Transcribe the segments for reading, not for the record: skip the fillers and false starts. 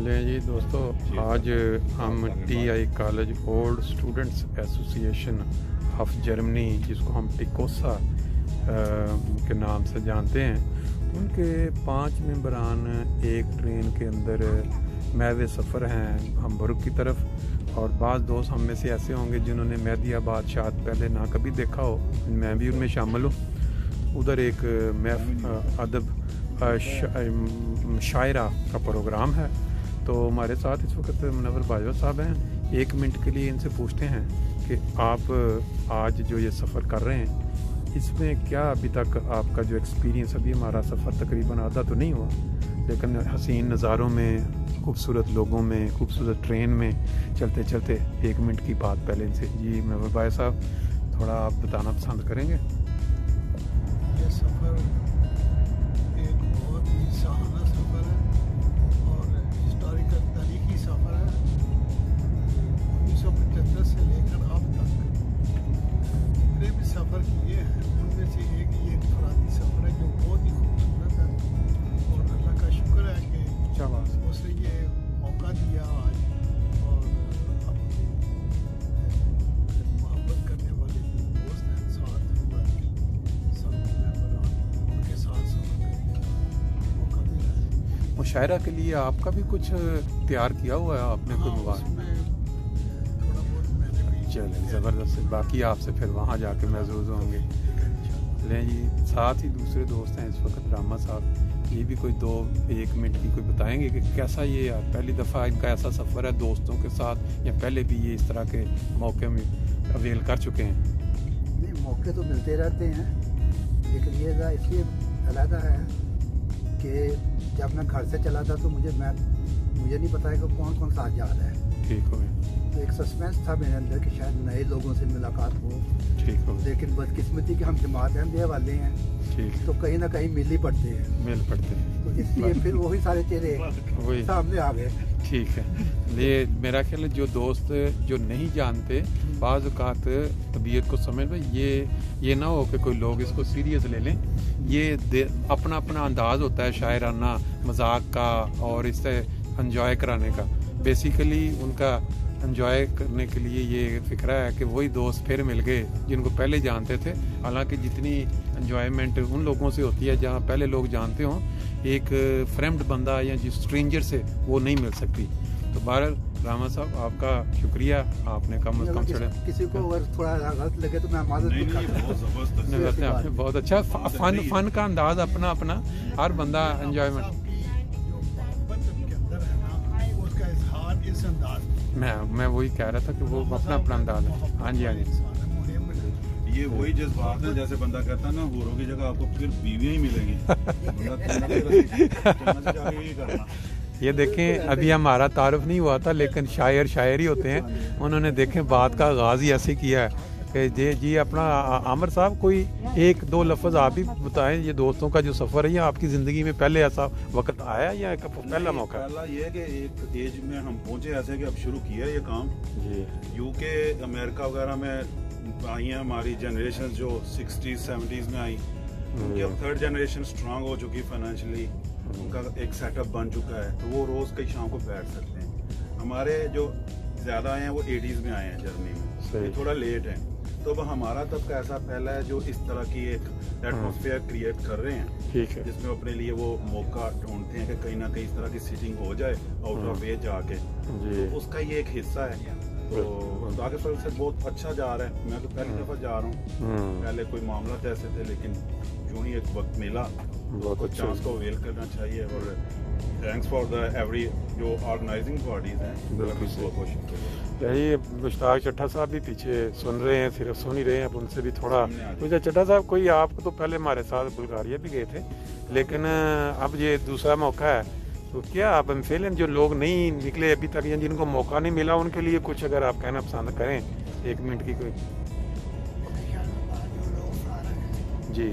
ले जी दोस्तों, आज हम TI college old students association of Germany, जिसको हम टिकोसा के नाम से जानते हैं, उनके 5 मेंबरान एक ट्रेन के अंदर महवे सफ़र हैं हमबुर्ग की तरफ। और बाज़ दोस्त हम में से ऐसे होंगे जिन्होंने मेहदियाबाद शायद पहले ना कभी देखा हो, मैं भी उनमें शामिल हूँ। उधर एक अदब शायरा का प्रोग्राम है, तो हमारे साथ इस वक्त मुनव्वर बाजवा साहब हैं। 1 मिनट के लिए इनसे पूछते हैं कि आप आज जो ये सफ़र कर रहे हैं, इसमें क्या अभी तक आपका जो एक्सपीरियंस, अभी हमारा सफ़र तकरीबन आधा तो नहीं हुआ, लेकिन हसीन नज़ारों में, खूबसूरत लोगों में, खूबसूरत ट्रेन में चलते चलते 1 मिनट की बात पहले इनसे। जी मुनव्वर बाजवा साहब, थोड़ा आप बताना पसंद करेंगे? ये सफ़र एक बहुत ही सहाना सफ़र है और हिस्टोरिकल तारीखी सफ़र है। 1975 से लेकर अब तक जितने भी सफ़र किए हैं, उनमें से एक ये इनफरादी सफ़र है जो बहुत ही खूबसूरत है। और अल्लाह का शुक्र है कि उसने ये मौका दिया आज, और अपनी मोहब्बत करने वाले जो दोस्त हैं साथ हमारे उनके साथ सफ़र करने का मौका मिला है। मुशायरा के लिए आपका भी कुछ तैयार किया हुआ है आपने? कोई मुबारक थोड़ा बहुत मैंने भी चलें, ज़बरदस्त। बाकी आपसे फिर वहाँ जाके महसूस होंगे। लें जी, साथ ही दूसरे दोस्त हैं इस वक्त रामा साहब, ये भी कोई 1 मिनट की कोई बताएंगे कि कैसा ये पहली दफ़ा इनका ऐसा सफ़र है दोस्तों के साथ, या पहले भी ये इस तरह के मौके में अवेल कर चुके हैं? नहीं, मौके तो मिलते रहते हैं, लेकिन ये इसलिए अलहदा है कि जब मैं घर से चला था तो मुझे नहीं पता है कि कौन कौन साथ जा रहा है। ठीक हो गया। तो एक सस्पेंस था मेरे अंदर कि शायद नए लोगों से मुलाकात हो। ठीक हो गया। लेकिन बदकिस्मती कि हम जमात अहमदिया वाले हैं, ठीक, तो कहीं ना कहीं मिल ही पड़ते हैं, मिल पड़ते हैं, तो इसलिए फिर वही सारे चेहरे वही सामने आ गए। ठीक है। ये मेरा ख्याल है जो दोस्त जो नहीं जानते, बाज़ औक़ात तबीयत को समझ में ये ना हो कि कोई लोग इसको सीरियस ले लें। ये अपना अपना अंदाज़ होता है शायराना, मजाक का और इससे एंजॉय कराने का। बेसिकली उनका एंजॉय करने के लिए ये फ़िक्रा है कि वही दोस्त फिर मिल गए जिनको पहले जानते थे। हालांकि जितनी एंजॉयमेंट उन लोगों से होती है जहाँ पहले लोग जानते हों, एक फ्रेंड बंदा या जिस स्ट्रेंजर से वो नहीं मिल सकती। तो बहरहाल रामा साहब, आपका शुक्रिया, आपने कम अज़ कम चढ़े। किसी को अगर थोड़ा गलत लगे तो मैं माजरत भी करता हूं। आपने बहुत अच्छा फन का अंदाज अपना अपना, हर बंदा एंजॉयमेंट। मैं वही कह रहा था कि वो अपना अपना अंदाज है। हाँ जी, हाँ जी। ये वही जज्बात है, जैसे बंदा कहता है ना, हूरों की जगह आपको फिर बीवियां ही मिलेंगी। ये देखें, अभी हमारा तारुफ नहीं हुआ था, लेकिन शायर ही होते हैं। उन्होंने देखें बात का आगाज़ ही ऐसे किया है कि जी अपना आमिर साहब, कोई 1-2 लफ्ज़ आप भी बताएं, ये दोस्तों का जो सफ़र है, ये आपकी ज़िंदगी में पहले ऐसा वक्त आया या एक पहला मौका? पहला ये है कि एक एज में हम पहुंचे ऐसे कि अब शुरू किया ये काम जी। UK, अमेरिका वगैरह में आई हैं हमारी जनरेशन जो 60s 70s में आई, उनकी अब 3rd जनरेशन स्ट्रांग हो चुकी फाइनेंशियली, उनका एक सेटअप बन चुका है, तो वो रोज़ कई शाम को बैठ सकते हैं। हमारे जो ज़्यादा आए हैं वो 80s में आए हैं जर्मनी में, ये थोड़ा लेट है। तो अब हमारा तबका ऐसा फैला है जो इस तरह की एक एटमॉस्फेयर क्रिएट कर रहे हैं, ठीक है, जिसमें अपने लिए वो मौका ढूंढते हैं कि कहीं ना कहीं इस तरह की सिटिंग हो जाए आउट ऑफ वे जाके, तो उसका ये एक हिस्सा है। तो आगे फल से बहुत अच्छा जा रहा है। मैं तो पहली दफ़ा जा रहा हूँ, पहले कोई मामला ऐसे थे, लेकिन जो ही एक वक्त मिला तो चांस को अवेल करना चाहिए। और थैंक्स फॉर द एवरी जो ऑर्गेनाइजिंग बॉडीज हैं, यही मुश्ताक चट्टा साहब भी पीछे सुन रहे हैं, सिर्फ सुन ही रहे हैं, अब उनसे भी थोड़ा कुछ। चट्टा साहब, कोई आप तो पहले हमारे साथ बुल्गारिया भी गए थे, लेकिन अब ये दूसरा मौका है, तो क्या आप एमफिल जो लोग नहीं निकले अभी तक या जिनको मौका नहीं मिला, उनके लिए कुछ अगर आप कहना पसंद करें 1 मिनट की कोई? जी,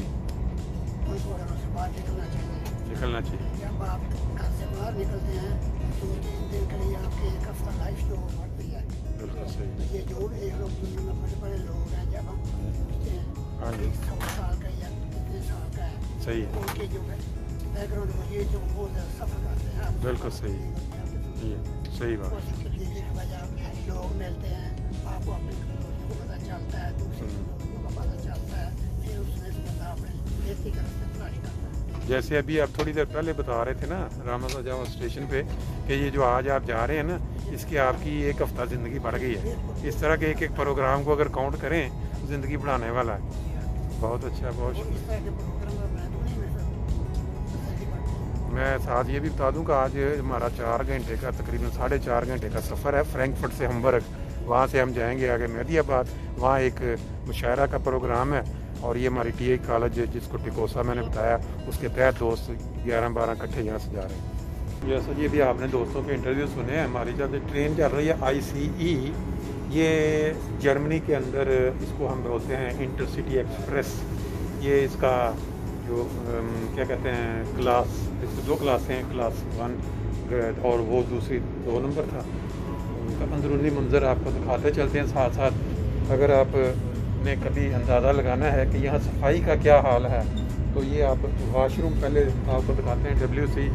निकलना चाहिए। जब आप घर से बाहर निकलते हैं तो 3 दिन के लिए आपकी एक हफ्ता लाइफ जो बढ़ती है। बिल्कुल सही। तो ये जो एक लोग दुनिया में बड़े बड़े लोग हैं, जब हम पूछते हैं 100 साल का या कितने साल का है, सही, उनके जो बैकग्राउंड में ये जो बहुत ज़्यादा सफ़र करते हैं। बिल्कुल सही। ये सही बात। कोशिश कीजिए कि वजह लोग मिलते हैं, आपको अपने दोस्तों को पता चलता है, दूसरे दोस्तों को पता चलता है, फिर उसमें से बंदा अपने देश की तरफ से प्लानिंग करता है। जैसे अभी आप थोड़ी देर पहले बता रहे थे ना रामा जावा स्टेशन पे कि ये जो आज आप जा रहे हैं ना, इसकी आपकी एक हफ्ता ज़िंदगी बढ़ गई है। इस तरह के एक एक प्रोग्राम को अगर काउंट करें, ज़िंदगी बढ़ाने वाला है। बहुत अच्छा, बहुत शुक्रिया। इस तरह के प्रोग्राम में मैं तो नहीं मिल सकता। मैं साथ ये भी बता दूं कि आज हमारा 4 घंटे का तकरीबन 4.5 घंटे का सफ़र है फ्रैंकफर्ट से हम्बर्ग। वहाँ से हम जाएंगे आगे मेहदीयाबाद, वहाँ एक मुशायरा का प्रोग्राम है और ये हमारी टी कॉलेज जिसको टिकोसा मैंने बताया, उसके तहत दोस्त 11-12 इकट्ठे यहाँ से जा रहे हैं। जैसा जी अभी आपने दोस्तों के इंटरव्यू सुने हैं, हमारी जब ट्रेन चल रही है ICE, ये जर्मनी के अंदर इसको हम बोलते हैं इंटरसिटी एक्सप्रेस। ये इसका जो क्या कहते हैं क्लास, इसमें 2 क्लासें हैं, क्लास 1 और वो दूसरी 2 नंबर था। उनका अंदरूनी मंजर आपको दिखाते चलते हैं साथ साथ। अगर आप ने कभी अंदाज़ा लगाना है कि यहाँ सफाई का क्या हाल है, तो ये आप वाशरूम पहले आपको दिखाते हैं WC,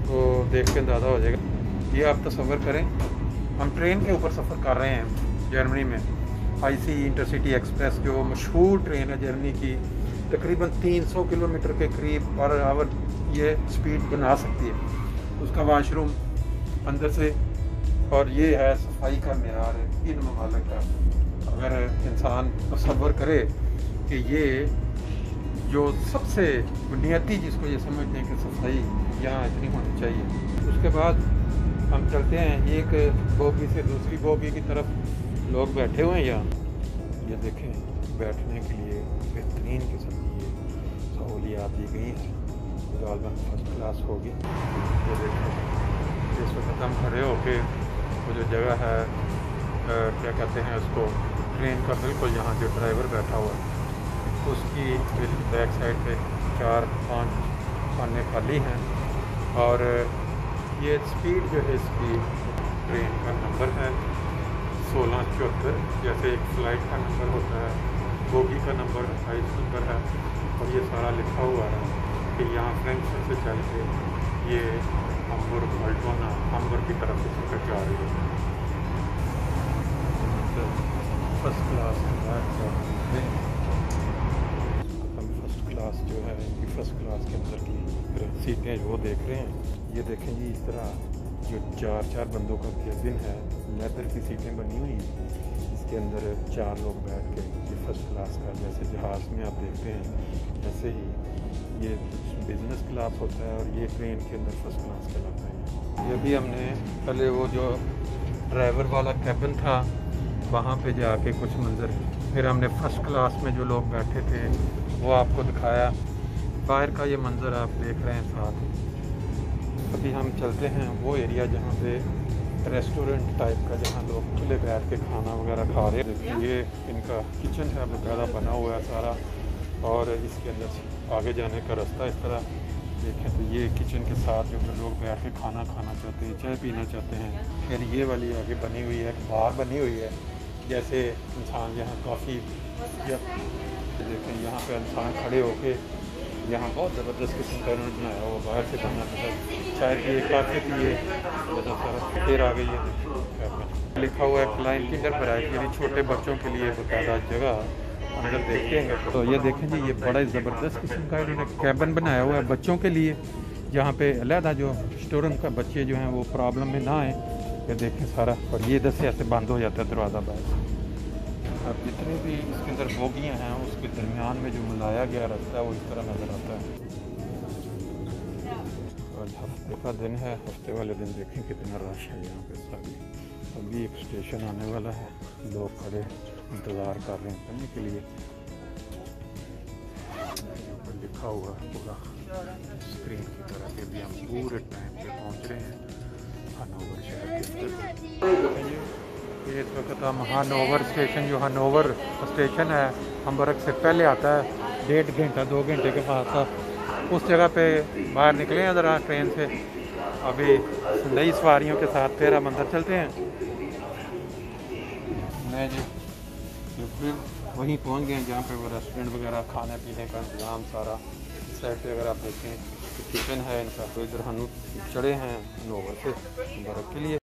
तो देख के अंदाज़ा हो जाएगा। ये आप तसव्वुर करें, हम ट्रेन के ऊपर सफ़र कर रहे हैं जर्मनी में। ICE इंटरसिटी एक्सप्रेस जो मशहूर ट्रेन है जर्मनी की, तकरीबन 300 किलोमीटर के करीब पर आवर ये स्पीड बना सकती है। उसका वाशरूम अंदर से, और ये है सफाई का मेयार इन ममालिक का। अगर इंसान तसव्वुर करे कि ये जो सबसे बुनियादी जिसको ये समझते हैं कि सफाई यहाँ इतनी होनी चाहिए। उसके बाद हम चलते हैं एक बोगी से दूसरी बोगी की तरफ। लोग बैठे हुए हैं यहाँ, ये देखें बैठने के लिए बेहतरीन किस्म की ये सहूलियात दी गई हैं। गालबन फर्स्ट क्लास होगी। ये देखें इस वक्त हम खड़े होके वो जो जगह है क्या कहते हैं उसको, ट्रेन का बिल्कुल यहाँ जो ड्राइवर बैठा हुआ है उसकी बैक साइड पे 4-5 खाने खाली हैं। और ये स्पीड जो है इसकी ट्रेन का नंबर है 1674, जैसे एक फ़्लाइट का नंबर होता है, बोगी का नंबर 28 नंबर है। और ये सारा लिखा हुआ है कि यहाँ फ्रैंकफर्ट से चल के ये हम्बुर्ग अल्टोना हम्बुर्ग की तरफ से टिकट जा रही है। फर्स्ट क्लास फर्स्ट क्लास जो है इनकी फर्स्ट क्लास के अंदर की सीटें वो देख रहे हैं। ये देखें जी, इस तरह जो 4-4 बंदों का केबिन है, लेदर की सीटें बनी हुई हैं, इसके अंदर 4 लोग बैठ के ये फर्स्ट क्लास का, जैसे जहाज़ में आप देखते हैं ऐसे ही ये बिज़नेस क्लास होता है और ये ट्रेन के अंदर फर्स्ट क्लास कहलाता है। ये भी हमने पहले वो जो ड्राइवर वाला कैबिन था वहाँ पे जाके कुछ मंजर, फिर हमने फर्स्ट क्लास में जो लोग बैठे थे वो आपको दिखाया। बाहर का ये मंजर आप देख रहे हैं साथ। अभी हम चलते हैं वो एरिया जहाँ पे रेस्टोरेंट टाइप का, जहाँ लोग खुले बैठ के खाना वगैरह खा रहे हैं। ये इनका किचन है, बकायदा बना हुआ है सारा, और इसके अंदर आगे जाने का रास्ता इस तरह देखें तो ये किचन के साथ जो लोग बैठ के खाना खाना चाहते हैं, चाय पीना चाहते हैं। फिर ये वाली आगे बनी हुई है, बार बनी हुई है, जैसे इंसान यहाँ कॉफ़ी या देखें यहाँ पे इंसान खड़े होके, यहाँ बहुत ज़बरदस्त किस्म का उन्होंने बनाया हुआ, बाहर से बनना चाय पिए काफ़ी पिए, सारा फिर आ गई है। लिखा हुआ है क्लाइन किंडर वैरायटी, यानी छोटे बच्चों के लिए बकायदा जगह अंदर देखेंगे तो ये देखें जी, ये बड़ा ज़बरदस्त किस्म का इन्होंने कैबिन बनाया हुआ है बच्चों के लिए, जहाँ पे अलहदा जो स्टूडेंट का बच्चे जो हैं वो प्रॉब्लम में ना आए। ये देखें सारा, और ये इधर से ऐसे बंद हो जाता है दरवाज़ा बाहर से। अब जितने भी इसके अंदर बोगियाँ हैं उसके दरमियान में जो मिलाया गया रास्ता है वो इस तरह नज़र आता है। आज हफ्ते का दिन है, हफ्ते वाले दिन देखें कितना रश है यहाँ पे। सभी अभी एक स्टेशन आने वाला है, लोग खड़े इंतज़ार कर रहे हैं करने के लिए। लिखा हुआ पूरा स्क्रीन की तरह के भी हम पूरे टाइम पे पहुंच रहे हैं हनोवर शहर के अंदर। ये इस वक्त हम हनोवर स्टेशन, जो हनोवर स्टेशन है हम्बर्ग से पहले आता है, 1.5 घंटा 2 घंटे के बाद था, उस जगह पे बाहर निकले हैं ज़रा ट्रेन से। अभी नई सवारियों के साथ फिर हम अंदर चलते हैं। मैं जी फिर वहीं पहुंच गए जहाँ पे वो रेस्टोरेंट वगैरह खाने पीने का इंतज़ाम सारा साइड पे अगर आप देखें किचन है इनका। तो इधर हम चढ़े हैं नोवर से बर्फ़ के लिए।